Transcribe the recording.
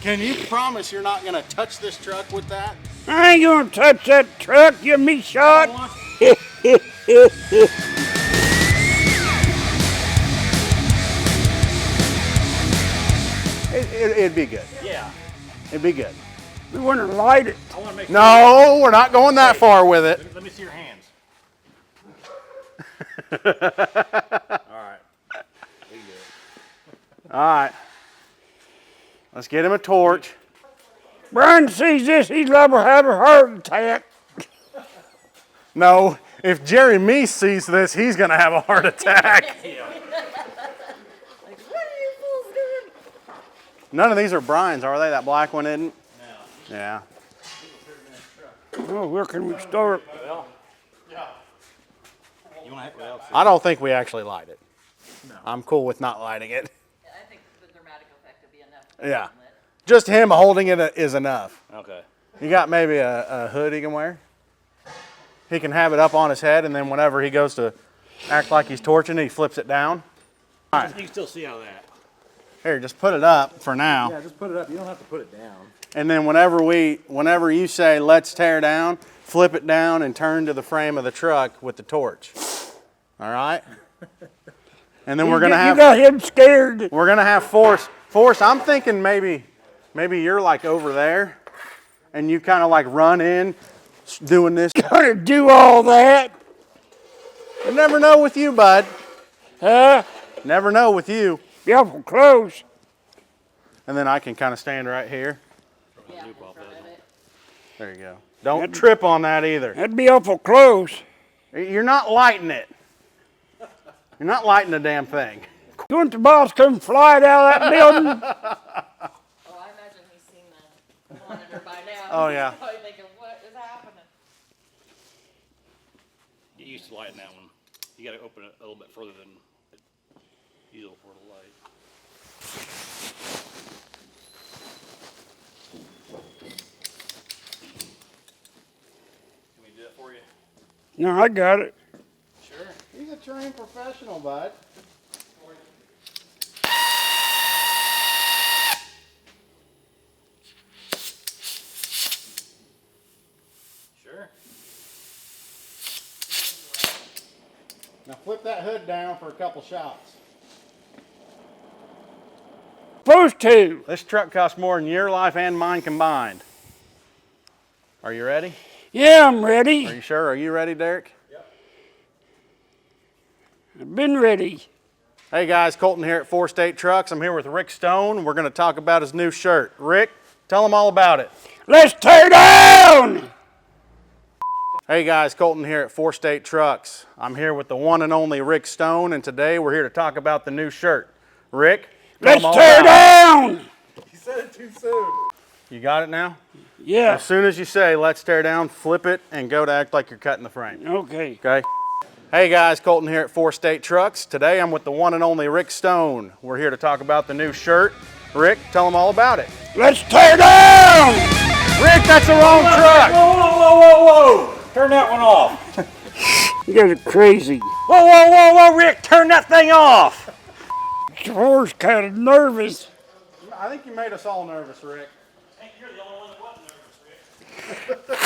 Can you promise you're not gonna touch this truck with that? I ain't gonna touch that truck, give me shot. It'd be good. Yeah. It'd be good. We want to light it. I want to make No, we're not going that far with it. Let me see your hands. All right. All right. Let's get him a torch. Brian sees this, he's liable to have a heart attack. No, if Jerry Meese sees this, he's going to have a heart attack. Like, what are you fools doing? None of these are Brian's, are they? That black one isn't? No. Yeah. Oh, where can we start? Well, yeah. You want to have I don't think we actually light it. No. I'm cool with not lighting it. Yeah, I think the dramatic effect would be enough. Yeah. Just him holding it is enough. Okay. You got maybe a hood he can wear? He can have it up on his head, and then whenever he goes to act like he's torching it, he flips it down. All right. You can still see out of that. Here, just put it up for now. Yeah, just put it up. You don't have to put it down. And then whenever you say, let's tear down, flip it down and turn to the frame of the truck with the torch. All right? And then we're going to have... You got him scared. We're going to have force. Force, I'm thinking maybe you're like over there, and you kind of like run in doing this. Gonna do all that? You never know with you, bud. Huh? Never know with you. Be awful close. And then I can kind of stand right here. Yeah, in front of it. There you go. Don't trip on that either. That'd be awful close. You're not lighting it. You're not lighting the damn thing. You want the boss come flying out of that building? Oh, I imagine he's seen the monitor by now. Oh, yeah. He's probably thinking, what is happening? Get used to lighting that one. You got to open it a little bit further than usual for the light. Can we do that for you? No, I got it. Sure. He's a trained professional, bud. Sure. Now flip that hood down for a couple shots. Supposed to. This truck costs more than your life and mine combined. Are you ready? Yeah, I'm ready. Are you sure? Are you ready, Derek? Yep. I've been ready. Hey guys, Colton here at 4 State Trucks. I'm here with Rick Stone. We're going to talk about his new shirt. Rick, tell them all about it. Let's tear down! Hey guys, Colton here at 4 State Trucks. I'm here with the one and only Rick Stone, and today we're here to talk about the new shirt. Rick, tell Let's them all tear about it. down! You said it too soon. You got it now? Yeah. As soon as you say, let's tear down, flip it, and go to act like you're cutting the frame. Okay. Okay? Hey guys, Colton here at 4 State Trucks. Today I'm with the one and only Rick Stone. We're here to talk about the new shirt. Rick, tell them all about it. Let's tear down! Rick, that's the wrong truck! Whoa, whoa, whoa, whoa, whoa! Turn that one off. You guys are crazy. Whoa, whoa, whoa, whoa, Rick, turn that thing off. The horse kind of nervous. I think you made us all nervous, Rick. I think you're the only one that wasn't nervous, Rick.